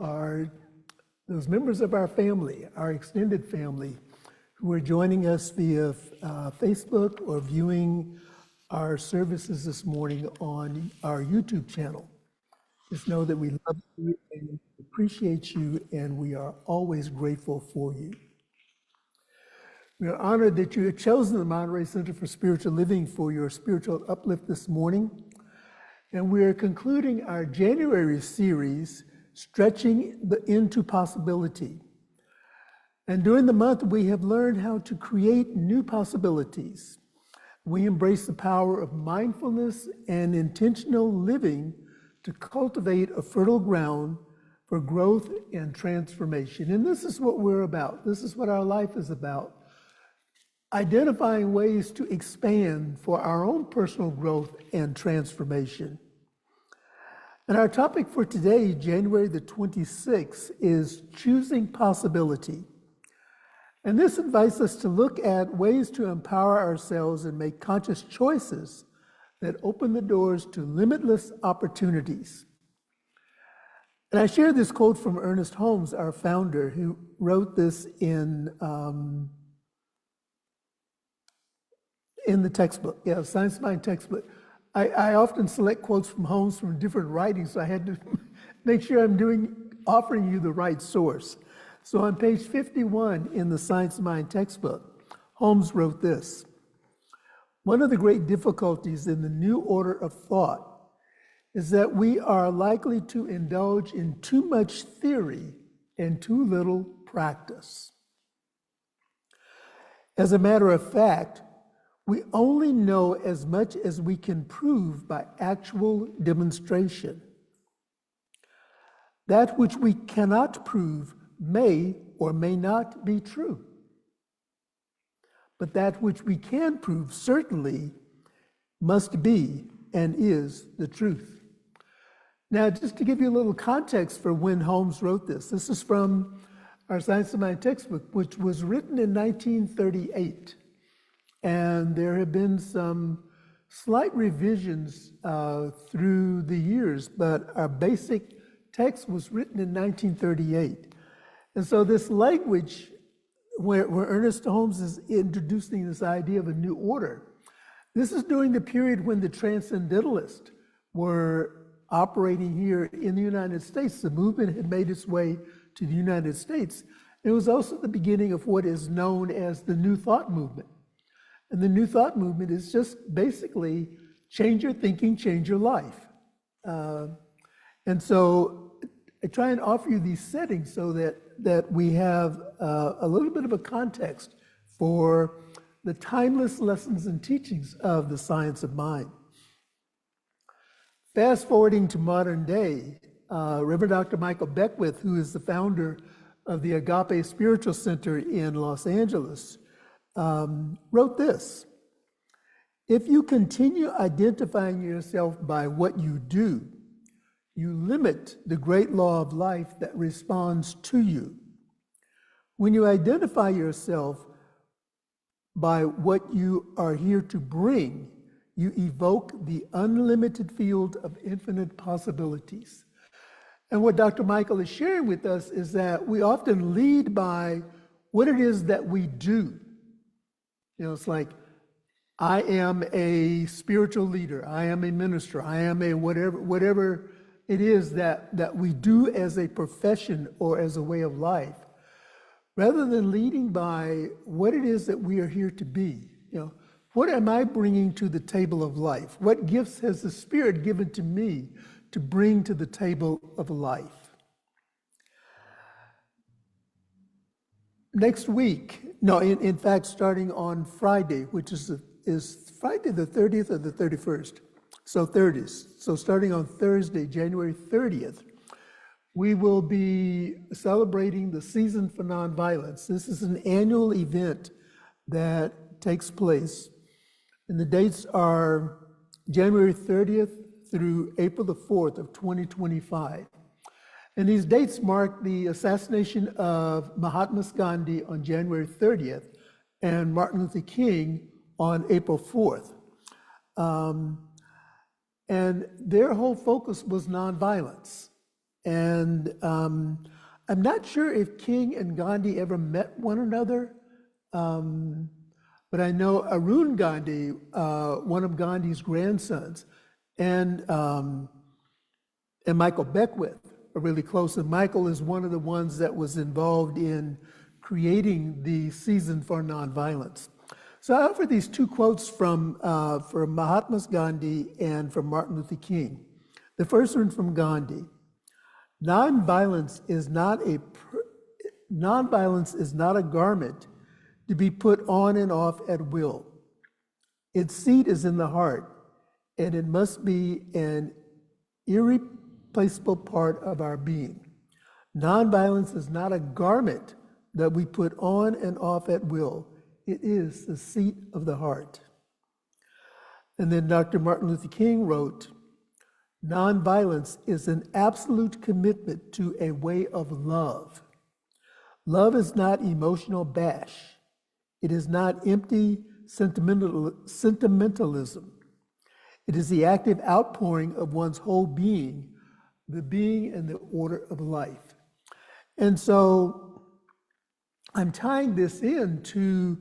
are those members of our family, our extended family, who are joining us via Facebook or viewing our services this morning on our YouTube channel. Just know that we love you and appreciate you, and we are always grateful for you. We are honored that you have chosen the Monterey Center for Spiritual Living for your spiritual uplift this morning. And we are concluding our January series, Stretching into Possibility. And during the month, we have learned how to create new possibilities. We embrace the power of mindfulness and intentional living to cultivate a fertile ground for growth and transformation. And this is what we're about. This is what our life is about. Identifying ways to expand for our own personal growth and transformation. And our topic for today, January the 26th, is Choosing Possibility. And this invites us to look at ways to empower ourselves and make conscious choices that open the doors to limitless opportunities. And I share this quote from Ernest Holmes, our founder, who wrote this in the textbook, Science Mind textbook. I often select quotes from Holmes from different writings, so I had to make sure I'm offering you the right source. So on page 51 in the Science Mind textbook, Holmes wrote this: "One of the great difficulties in the new order of thought is that we are likely to indulge in too much theory and too little practice. As a matter of fact, we only know as much as we can prove by actual demonstration. That which we cannot prove may or may not be true. But that which we can prove certainly must be and is the truth." Now, just to give you a little context for when Holmes wrote this, this is from our Science of Mind textbook, which was written in 1938. And there have been some slight revisions through the years, but our basic text was written in 1938. And so this language where Ernest Holmes is introducing this idea of a new order, this is during the period when the Transcendentalists were operating here in the United States. The movement had made its way to the United States. It was also the beginning of what is known as the New Thought movement. And the New Thought movement is just basically change your thinking, change your life. And so I try and offer you these settings so that we have a little bit of a context for the timeless lessons and teachings of the science of mind. Fast forwarding to modern day, Reverend Dr. Michael Beckwith, who is the founder of the Agape Spiritual Center in Los Angeles, wrote this: "If you continue identifying yourself by what you do, you limit the great law of life that responds to you. When you identify yourself by what you are here to bring, you evoke the unlimited field of infinite possibilities." And what Dr. Michael is sharing with us is that we often lead by what it is that we do. You know, it's like, I am a spiritual leader, I am a minister, I am a whatever it is that we do as a profession or as a way of life, rather than leading by what it is that we are here to be. You know, what am I bringing to the table of life? What gifts has the Spirit given to me to bring to the table of life? Next week, in fact, starting on Friday, which is Friday the 30th or the 31st, so 30th. So starting on Thursday, January 30th, we will be celebrating the Season for Nonviolence. This is an annual event that takes place, and the dates are January 30th through April the 4th of 2025. And these dates mark the assassination of Mahatma Gandhi on January 30th and Martin Luther King on April 4th. And their whole focus was nonviolence. And I'm not sure if King and Gandhi ever met one another, but I know Arun Gandhi, one of Gandhi's grandsons, and Michael Beckwith are really close. And Michael is one of the ones that was involved in creating the Season for Nonviolence. So I offer these two quotes from Mahatma Gandhi and from Martin Luther King. The first one from Gandhi: Nonviolence is not a garment to be put on and off at will. Its seat is in the heart, and it must be an irreplaceable part of our being. Nonviolence is not a garment that we put on and off at will. It is the seat of the heart. And then Dr. Martin Luther King wrote, nonviolence is an absolute commitment to a way of love. Love is not emotional bash. It is not empty sentimentalism. It is the active outpouring of one's whole being, the being and the order of life. And so I'm tying this into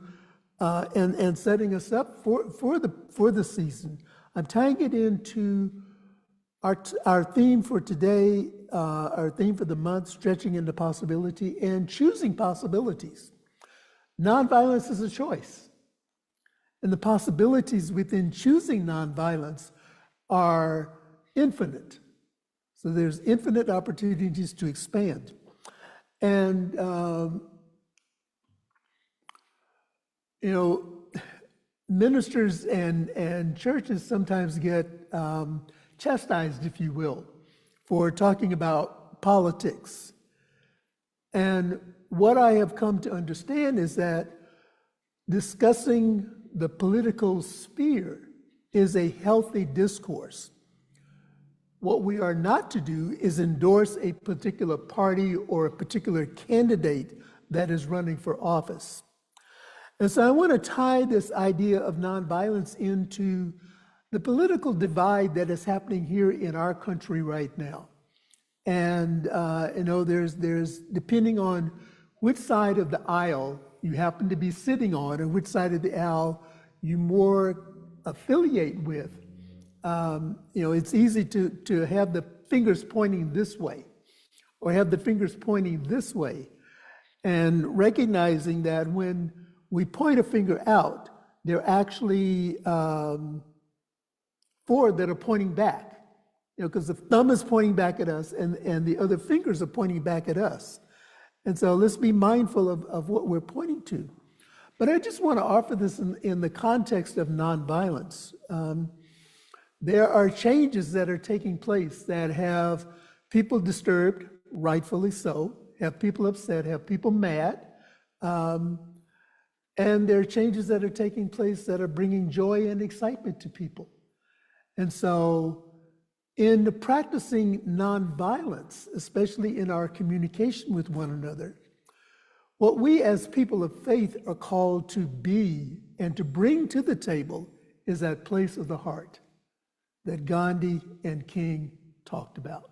and setting us up for the season. I'm tying it into our theme for today, our theme for the month, stretching into possibility and choosing possibilities. Nonviolence is a choice. And the possibilities within choosing nonviolence are infinite. So there's infinite opportunities to expand. And, ministers and churches sometimes get chastised, if you will, for talking about politics. And what I have come to understand is that discussing the political sphere is a healthy discourse. What we are not to do is endorse a particular party or a particular candidate that is running for office. And so I want to tie this idea of nonviolence into the political divide that is happening here in our country right now. And there's depending on which side of the aisle you happen to be sitting on, or which side of the aisle you more affiliate with, it's easy to have the fingers pointing this way, or have the fingers pointing this way, and recognizing that when we point a finger out, there are actually four that are pointing back, because the thumb is pointing back at us and the other fingers are pointing back at us. And so let's be mindful of what we're pointing to. But I just want to offer this in the context of nonviolence. There are changes that are taking place that have people disturbed, rightfully so, have people upset, have people mad. And there are changes that are taking place that are bringing joy and excitement to people. And so in the practicing nonviolence, especially in our communication with one another, what we as people of faith are called to be and to bring to the table is that place of the heart that Gandhi and King talked about.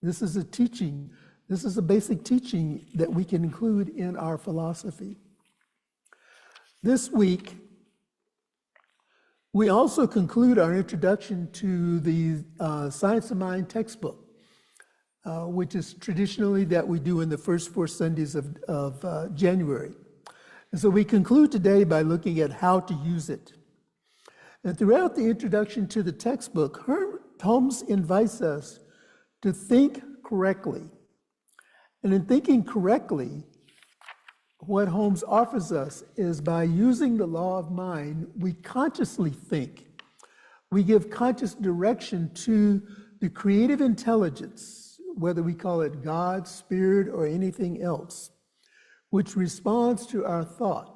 This is a teaching, this is a basic teaching that we can include in our philosophy. This week, we also conclude our introduction to the Science of Mind textbook, which is traditionally that we do in the first 4 Sundays of January. And so we conclude today by looking at how to use it. And throughout the introduction to the textbook, Holmes invites us to think correctly. And in thinking correctly, what Holmes offers us is by using the law of mind, we consciously think. We give conscious direction to the creative intelligence, whether we call it God, spirit, or anything else, which responds to our thought.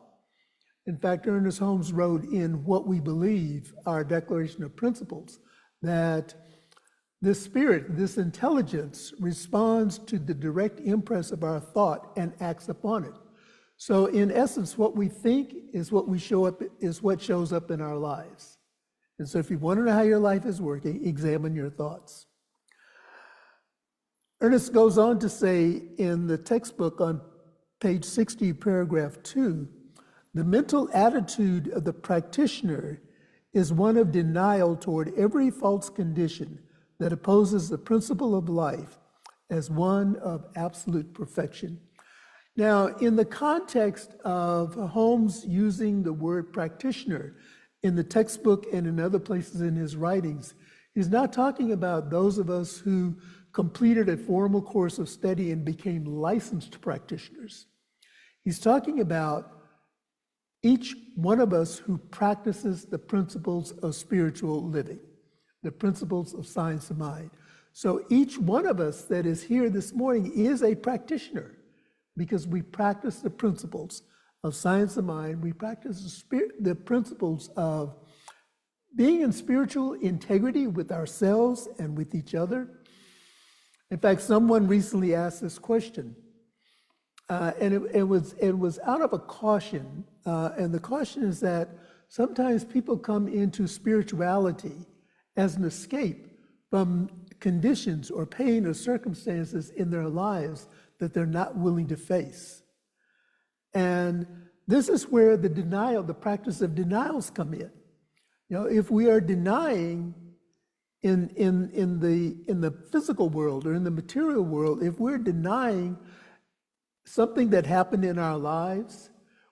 In fact, Ernest Holmes wrote in What We Believe, our Declaration of Principles, that this spirit, this intelligence, responds to the direct impress of our thought and acts upon it. So in essence, what we think is what shows up in our lives. And so if you want to know how your life is working, examine your thoughts. Ernest goes on to say in the textbook on page 60, paragraph 2, the mental attitude of the practitioner is one of denial toward every false condition that opposes the principle of life as one of absolute perfection. Now, in the context of Holmes using the word practitioner in the textbook and in other places in his writings, he's not talking about those of us who completed a formal course of study and became licensed practitioners. He's talking about each one of us who practices the principles of spiritual living, the principles of science of mind. So each one of us that is here this morning is a practitioner because we practice the principles of science of mind. We practice the principles of being in spiritual integrity with ourselves and with each other. In fact, someone recently asked this question, and it was out of a caution, and the caution is that sometimes people come into spirituality as an escape from conditions or pain or circumstances in their lives that they're not willing to face. And this is where the denial, the practice of denials come in. You know, if we are denying in the physical world or in the material world, if we're denying something that happened in our lives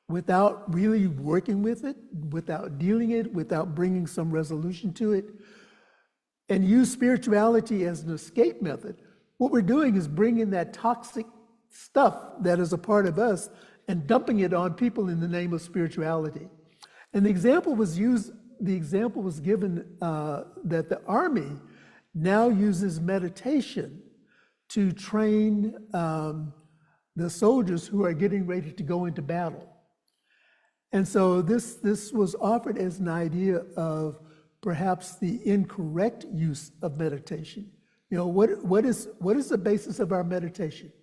without really working with it, without dealing it, without bringing some resolution to it, and use spirituality as an escape method, what we're doing is bringing that toxic stuff that is a part of us and dumping it on people in the name of spirituality. And the example was given that the Army now uses meditation to train the soldiers who are getting ready to go into battle. And so this was offered as an idea of perhaps the incorrect use of meditation. You know, what is the basis of our meditation?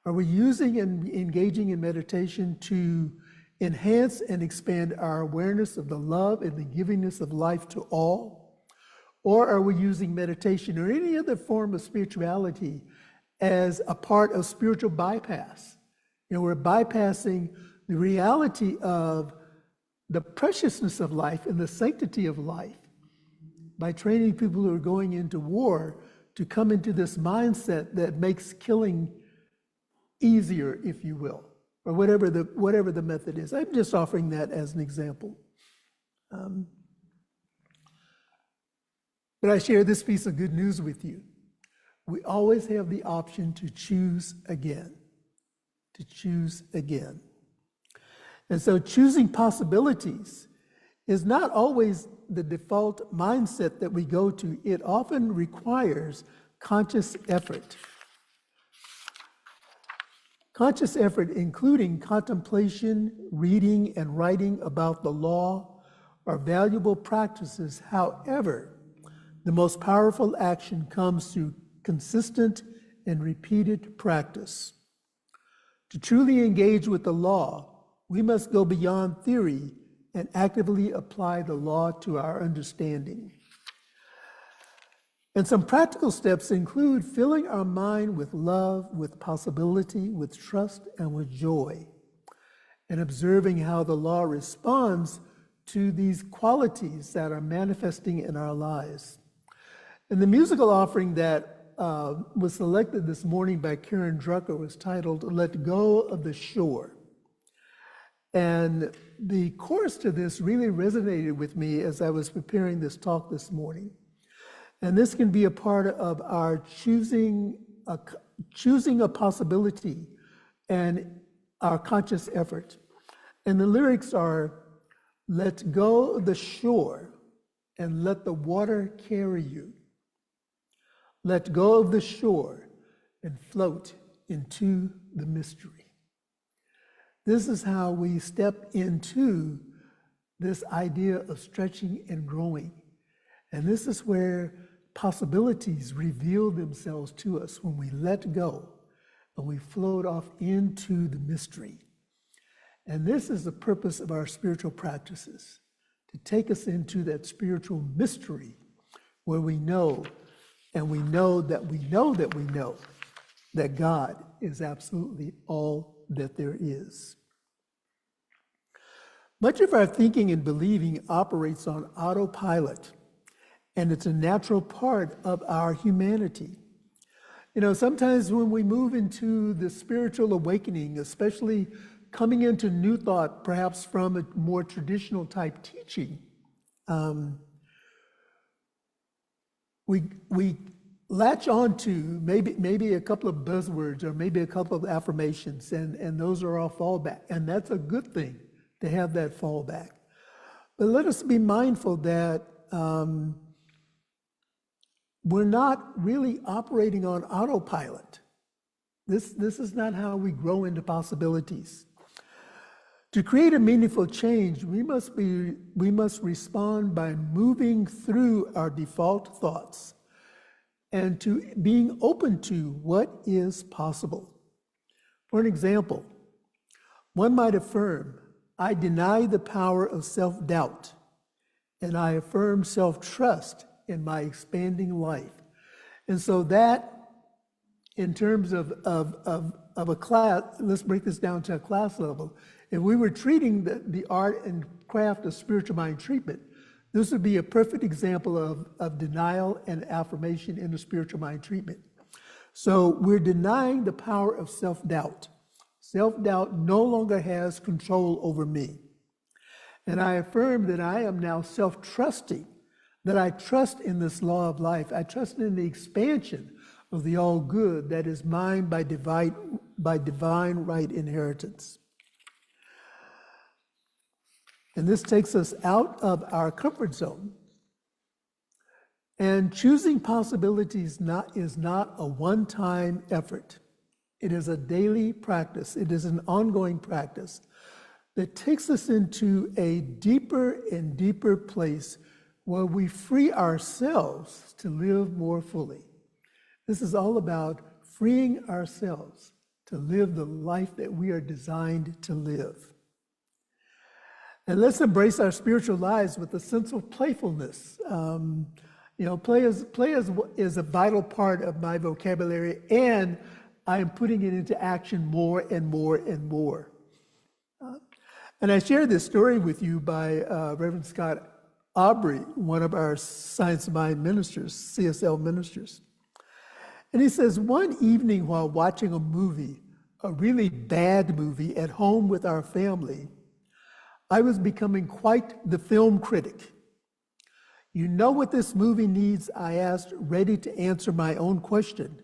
Are we using and engaging in meditation to enhance and expand our awareness of the love and the givingness of life to all? Or are we using meditation or any other form of spirituality as a part of spiritual bypass? You know, we're bypassing the reality of the preciousness of life and the sanctity of life by training people who are going into war to come into this mindset that makes killing easier, if you will, or whatever the method is. I'm just offering that as an example. But I share this piece of good news with you. We always have the option to choose again, to choose again. And so choosing possibilities is not always the default mindset that we go to. It often requires conscious effort. Conscious effort, including contemplation, reading, and writing about the law, are valuable practices. However, the most powerful action comes through consistent and repeated practice. To truly engage with the law, we must go beyond theory and actively apply the law to our understanding. And some practical steps include filling our mind with love, with possibility, with trust, and with joy, and observing how the law responds to these qualities that are manifesting in our lives. And the musical offering that was selected this morning by Karen Drucker was titled, "Let Go of the Shore." And the chorus to this really resonated with me as I was preparing this talk this morning. And this can be a part of our choosing a possibility and our conscious effort. And the lyrics are, "Let go of the shore and let the water carry you. Let go of the shore and float into the mystery." This is how we step into this idea of stretching and growing. And this is where possibilities reveal themselves to us when we let go and we float off into the mystery. And this is the purpose of our spiritual practices, to take us into that spiritual mystery where we know, and we know that we know that we know that God is absolutely all that there is. Much of our thinking and believing operates on autopilot, and it's a natural part of our humanity. Sometimes when we move into the spiritual awakening, especially coming into new thought, perhaps from a more traditional type teaching, we latch on to maybe a couple of buzzwords or maybe a couple of affirmations, and those are our fallback. And that's a good thing to have that fallback. But let us be mindful that we're not really operating on autopilot. This is not how we grow into possibilities. To create a meaningful change, we must respond by moving through our default thoughts and to being open to what is possible. For an example, one might affirm, I deny the power of self-doubt, and I affirm self-trust in my expanding life. And so that, in terms of a class, let's break this down to a class level. If we were treating the art and craft of spiritual mind treatment, this would be a perfect example of denial and affirmation in the spiritual mind treatment. So we're denying the power of self-doubt. Self-doubt no longer has control over me. And I affirm that I am now self-trusting, that I trust in this law of life. I trust in the expansion of the all good that is mine by divine right inheritance. And this takes us out of our comfort zone. And choosing possibilities is not a one-time effort. It is a daily practice. It is an ongoing practice that takes us into a deeper and deeper place where we free ourselves to live more fully. This is all about freeing ourselves to live the life that we are designed to live. And let's embrace our spiritual lives with a sense of playfulness. Play is a vital part of my vocabulary, and I am putting it into action more and more and more. And I share this story with you by Reverend Scott Aubrey, one of our Science of Mind ministers, CSL ministers. And he says, one evening while watching a movie, a really bad movie at home with our family, I was becoming quite the film critic. You know what this movie needs? I asked, ready to answer my own question.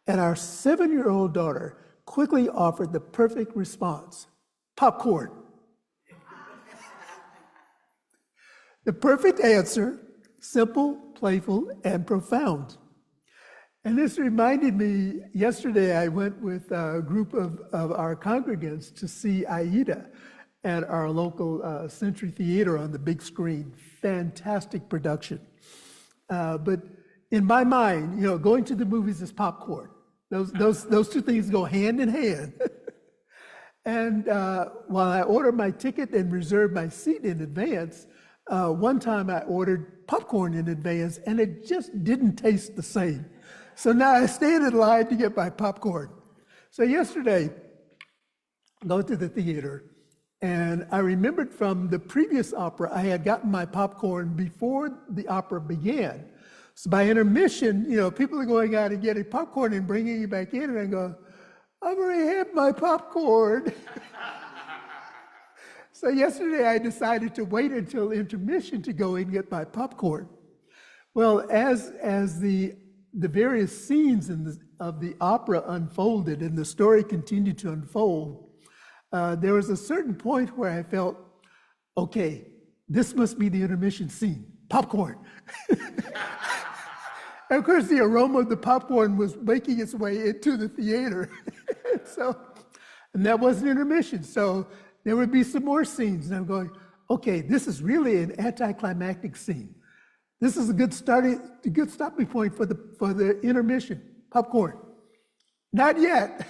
And our 7-year-old daughter quickly offered the perfect response: popcorn. The perfect answer, simple, playful, and profound. And this reminded me, yesterday I went with a group of our congregants to see Aida at our local Century Theater on the big screen. Fantastic production. But in my mind, going to the movies is popcorn. Those two things go hand in hand. And while I ordered my ticket and reserved my seat in advance, one time I ordered popcorn in advance and it just didn't taste the same. So now I stand in line to get my popcorn. So yesterday, I go to the theater, and I remembered from the previous opera, I had gotten my popcorn before the opera began. So by intermission, people are going out and getting popcorn and bringing it back in, and I go, I've already had my popcorn. So yesterday I decided to wait until intermission to go and get my popcorn. Well, as the various scenes of the opera unfolded and the story continued to unfold, there was a certain point where I felt, okay, this must be the intermission scene, popcorn. And of course, the aroma of the popcorn was making its way into the theater. And that wasn't intermission. So there would be some more scenes. And I'm going, okay, this is really an anticlimactic scene. This is a good stopping point for the intermission, popcorn. Not yet.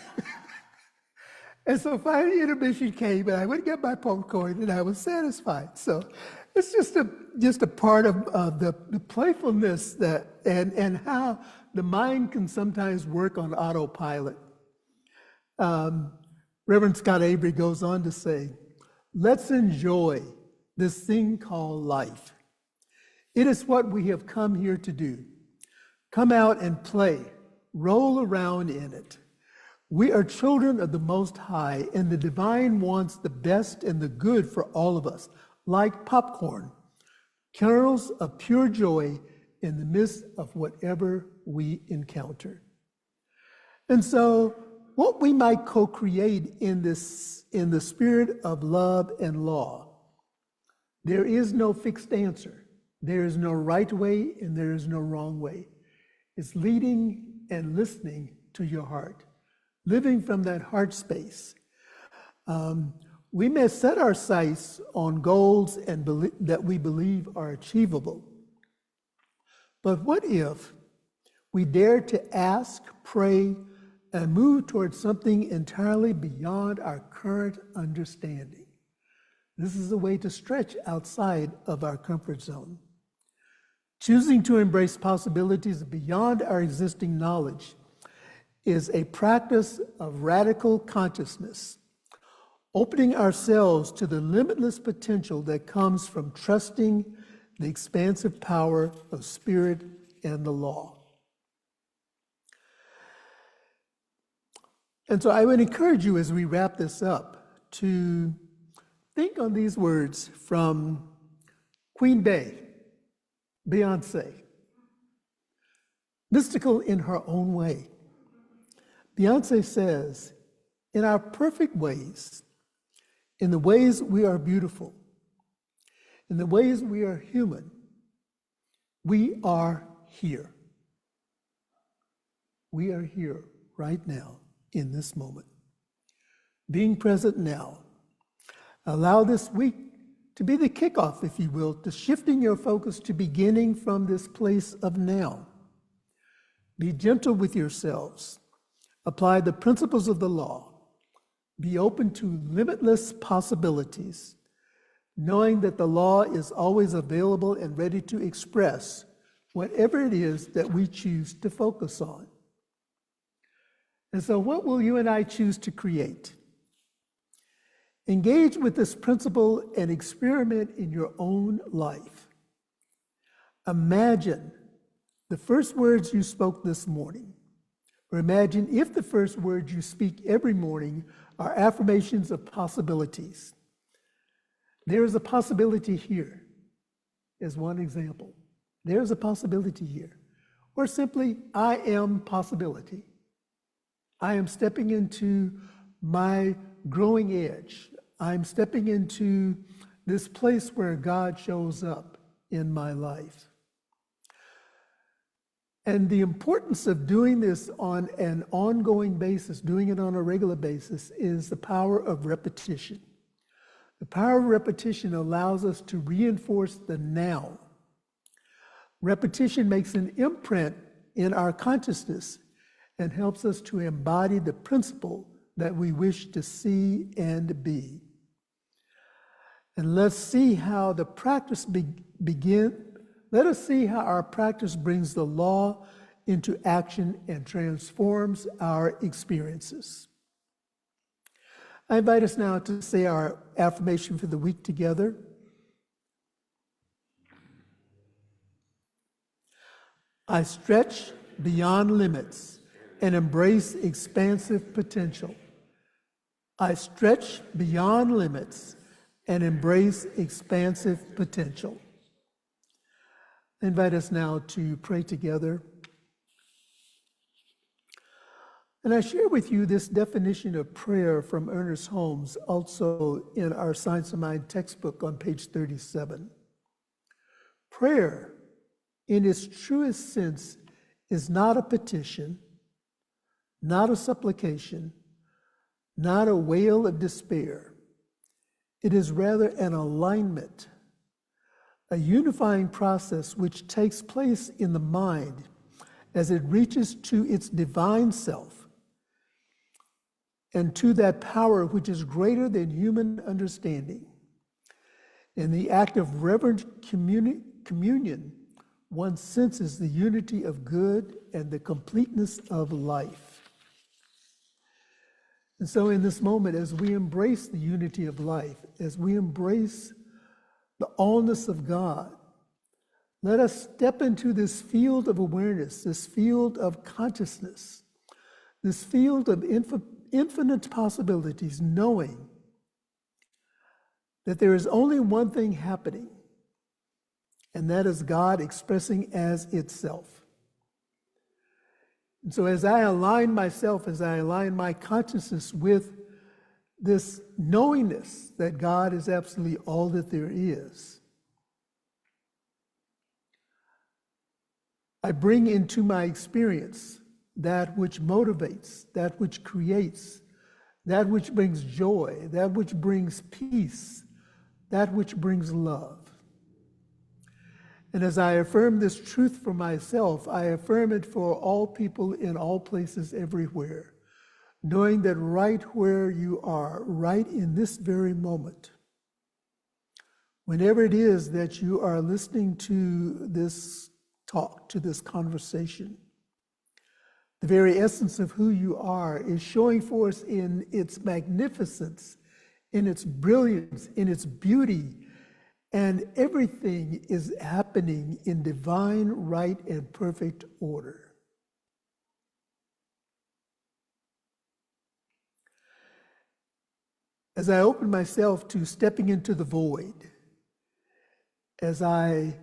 And so finally intermission came, and I went and got my popcorn, and I was satisfied. So it's just a part of the playfulness and how the mind can sometimes work on autopilot. Reverend Scott Avery goes on to say, let's enjoy this thing called life. It is what we have come here to do. Come out and play, roll around in it. We are children of the Most High, and the divine wants the best and the good for all of us, like popcorn, kernels of pure joy in the midst of whatever we encounter. And so, what we might co-create in the spirit of love and law, there is no fixed answer. There is no right way and there is no wrong way. It's leading and listening to your heart, living from that heart space. We may set our sights on goals that we believe are achievable. But what if we dare to ask, pray, and move towards something entirely beyond our current understanding? This is a way to stretch outside of our comfort zone. Choosing to embrace possibilities beyond our existing knowledge is a practice of radical consciousness, opening ourselves to the limitless potential that comes from trusting the expansive power of spirit and the law. And so I would encourage you as we wrap this up to think on these words from Queen Bey, Beyonce, mystical in her own way. Beyonce says, in our perfect ways, in the ways we are beautiful, in the ways we are human, we are here. We are here right now in this moment. Being present now. Allow this week to be the kickoff, if you will, to shifting your focus to beginning from this place of now. Be gentle with yourselves. Apply the principles of the law. Be open to limitless possibilities, knowing that the law is always available and ready to express whatever it is that we choose to focus on. And so what will you and I choose to create? Engage with this principle and experiment in your own life. Imagine the first words you spoke this morning, or imagine if the first words you speak every morning are affirmations of possibilities. There is a possibility here, as one example. There's a possibility here. Or simply, I am possibility. I am stepping into my growing edge. I'm stepping into this place where God shows up in my life. And the importance of doing this on an ongoing basis, doing it on a regular basis, is the power of repetition. The power of repetition allows us to reinforce the now. Repetition makes an imprint in our consciousness and helps us to embody the principle that we wish to see and be. And let's see how the practice let us see how our practice brings the law into action and transforms our experiences. I invite us now to say our affirmation for the week together. I stretch beyond limits and embrace expansive potential. I stretch beyond limits and embrace expansive potential. I invite us now to pray together. And I share with you this definition of prayer from Ernest Holmes, also in our Science of Mind textbook on page 37. Prayer, in its truest sense, is not a petition, not a supplication, not a wail of despair. It is rather an alignment, a unifying process which takes place in the mind as it reaches to its divine self and to that power which is greater than human understanding. In the act of reverent communion, one senses the unity of good and the completeness of life. And so in this moment, as we embrace the unity of life, as we embrace the allness of God, let us step into this field of awareness, this field of consciousness, this field of infinite possibilities, knowing that there is only one thing happening, and that is God expressing as itself. And so as I align myself, as I align my consciousness with this knowingness that God is absolutely all that there is, I bring into my experience that which motivates, that which creates, that which brings joy, that which brings peace, that which brings love. And as I affirm this truth for myself, I affirm it for all people in all places everywhere, knowing that right where you are, right in this very moment, whenever it is that you are listening to this talk, to this conversation, the very essence of who you are is showing forth in its magnificence, in its brilliance, in its beauty, and everything is happening in divine, right, and perfect order. As I open myself to stepping into the void, as I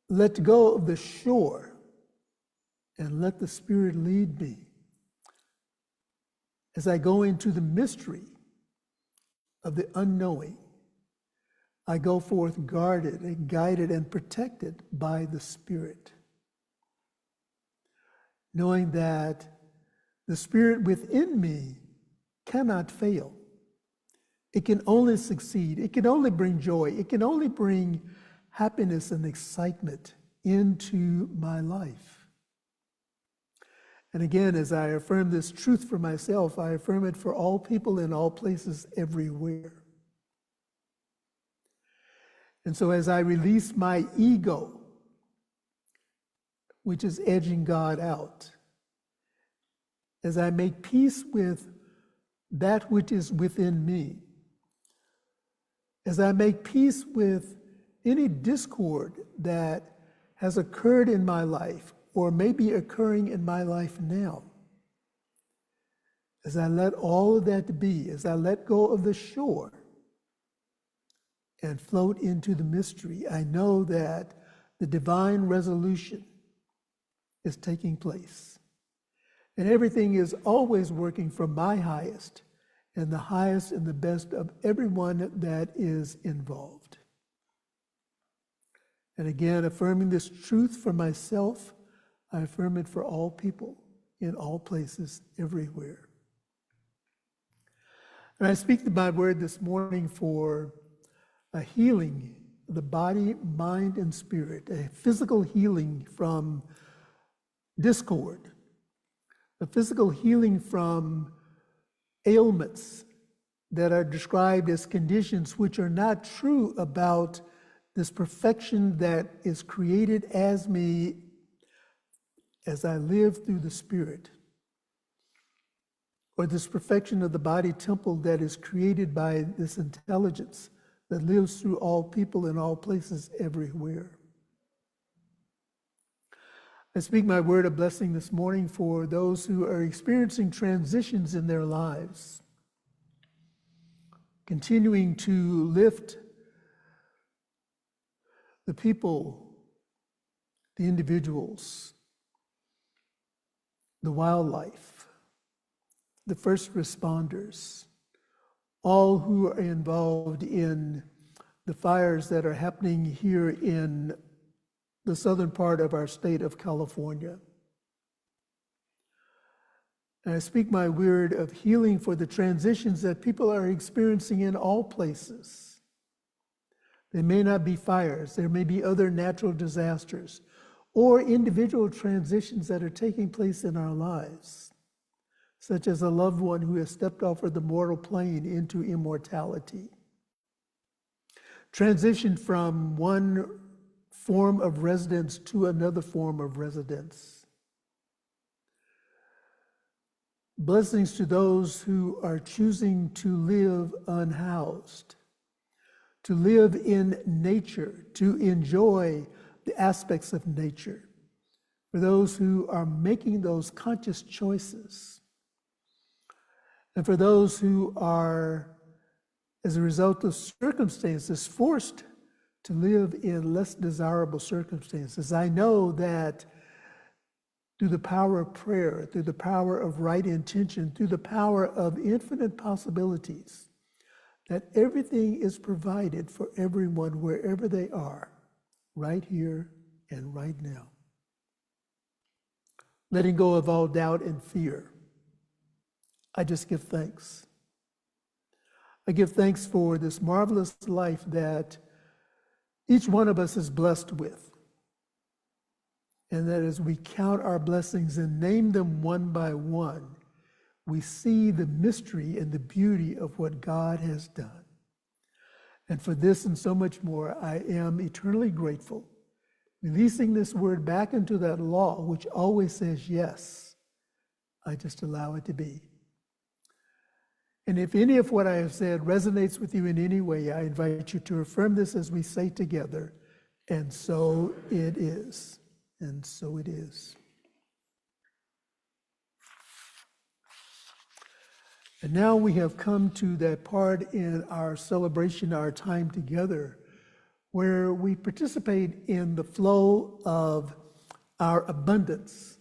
let go of the shore and let the Spirit lead me, as I go into the mystery of the unknowing, I go forth guarded and guided and protected by the Spirit, knowing that the Spirit within me cannot fail. It can only succeed. It can only bring joy. It can only bring happiness and excitement into my life. And again, as I affirm this truth for myself, I affirm it for all people in all places everywhere. And so as I release my ego, which is edging God out, as I make peace with that which is within me, as I make peace with any discord that has occurred in my life or may be occurring in my life now, as I let all of that be, as I let go of the shore and float into the mystery, I know that the divine resolution is taking place. And everything is always working for my highest and the highest and the best of everyone that is involved. And again, affirming this truth for myself, I affirm it for all people in all places everywhere. And I speak my word this morning for a healing of the body, mind, and spirit, a physical healing from discord, a physical healing from ailments that are described as conditions which are not true about this perfection that is created as me as I live through the Spirit, or this perfection of the body temple that is created by this intelligence that lives through all people in all places everywhere. I speak my word of blessing this morning for those who are experiencing transitions in their lives, continuing to lift the people, the individuals, the wildlife, the first responders, all who are involved in the fires that are happening here in the southern part of our state of California. And I speak my word of healing for the transitions that people are experiencing in all places. They may not be fires, there may be other natural disasters, or individual transitions that are taking place in our lives, such as a loved one who has stepped off of the mortal plane into immortality. Transition from one form of residence to another form of residence. Blessings to those who are choosing to live unhoused, to live in nature, to enjoy the aspects of nature. For those who are making those conscious choices. And for those who are, as a result of circumstances, forced to live in less desirable circumstances. I know that through the power of prayer, through the power of right intention, through the power of infinite possibilities, that everything is provided for everyone wherever they are, right here and right now. Letting go of all doubt and fear, I just give thanks. I give thanks for this marvelous life that each one of us is blessed with. And that as we count our blessings and name them one by one, we see the mystery and the beauty of what God has done. And for this and so much more, I am eternally grateful. Releasing this word back into that law, which always says yes, I just allow it to be. And if any of what I have said resonates with you in any way, I invite you to affirm this as we say together, and so it is, and so it is. And now we have come to that part in our celebration, our time together, where we participate in the flow of our abundance.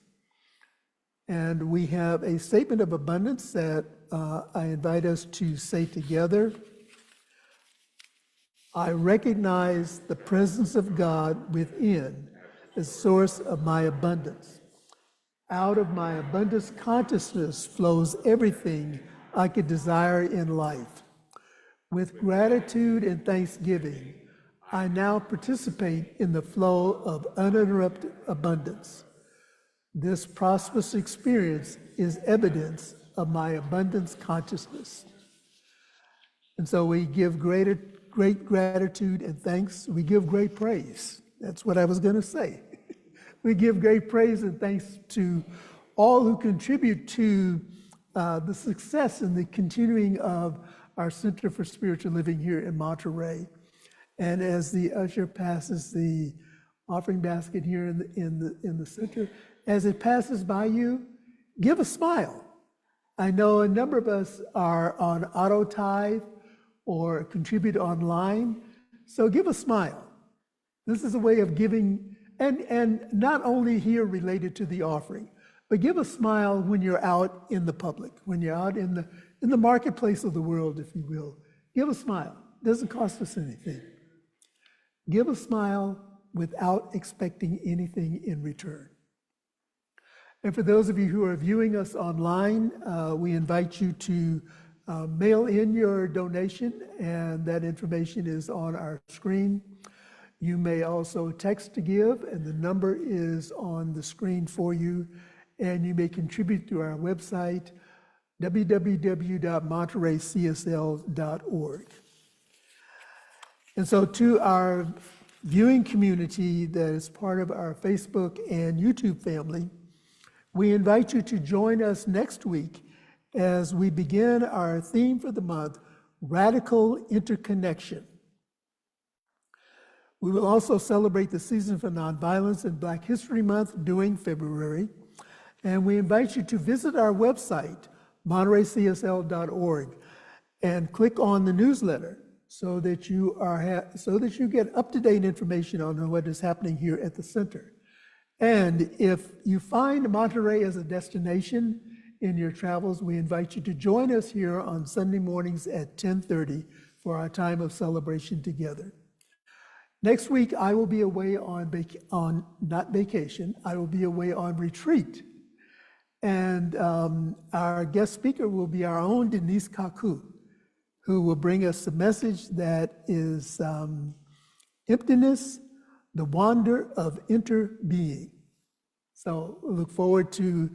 And we have a statement of abundance that I invite us to say together. I recognize the presence of God within the source of my abundance. Out of my abundance consciousness flows everything I could desire in life. With gratitude and thanksgiving, I now participate in the flow of uninterrupted abundance. This prosperous experience is evidence of my abundance consciousness. And so we give great gratitude and thanks. We give great praise. That's what I was going to say. We give great praise and thanks to all who contribute to the success and the continuing of our Center for Spiritual Living here in Monterey. And as the usher passes the offering basket here in the center, as it passes by you, give a smile. I know a number of us are on auto tithe or contribute online, so give a smile. This is a way of giving, and not only here related to the offering, but give a smile when you're out in the public, when you're out in the marketplace of the world, if you will. Give a smile. It doesn't cost us anything. Give a smile without expecting anything in return. And for those of you who are viewing us online, we invite you to mail in your donation, and that information is on our screen. You may also text to give, and the number is on the screen for you. And you may contribute through our website, www.montereycsl.org. And so to our viewing community that is part of our Facebook and YouTube family, we invite you to join us next week as we begin our theme for the month, Radical Interconnection. We will also celebrate the Season for Nonviolence and Black History Month during February. And we invite you to visit our website, montereycsl.org, and click on the newsletter so that you get up-to-date information on what is happening here at the center. And if you find Monterey as a destination in your travels, we invite you to join us here on Sunday mornings at 10:30 for our time of celebration together. Next week, I will be away on not vacation, I will be away on retreat. And our guest speaker will be our own Denise Kaku, who will bring us a message that is emptiness, the wonder of interbeing. So we look forward to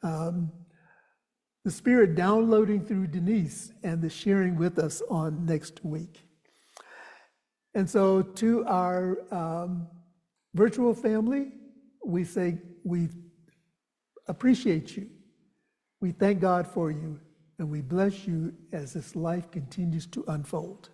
the Spirit downloading through Denise and the sharing with us on next week. And so to our virtual family, we say we appreciate you. We thank God for you, and we bless you as this life continues to unfold.